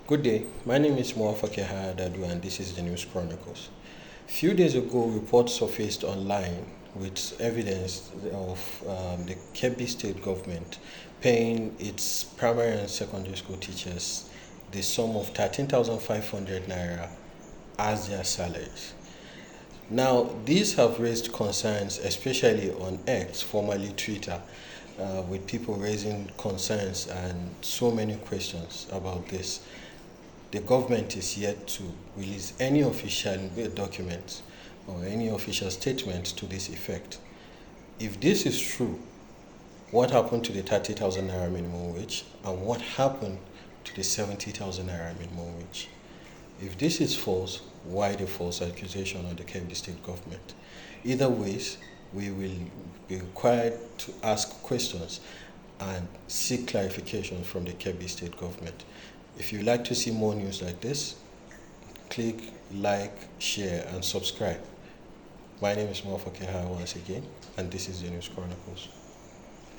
Good day. My name is Moafake Hayadadu and this is the News Chronicles. Few days ago, reports surfaced online with evidence of the Kebbi state government paying its primary and secondary school teachers the sum of 13,500 naira as their salaries. Now, these have raised concerns, especially on X, formerly Twitter, with people raising concerns and so many questions about this. The government is yet to release any official document or any official statement to this effect. If this is true, what happened to the 30,000 naira minimum wage and what happened to the 70,000 naira minimum wage? If this is false, why the false accusation on the Kebbi state government? Either ways, we will be required to ask questions and seek clarification from the Kebbi state government. If you'd like to see more news like this, click like, share, and subscribe. My name is Mofa Keha once again, and this is the News Chronicles.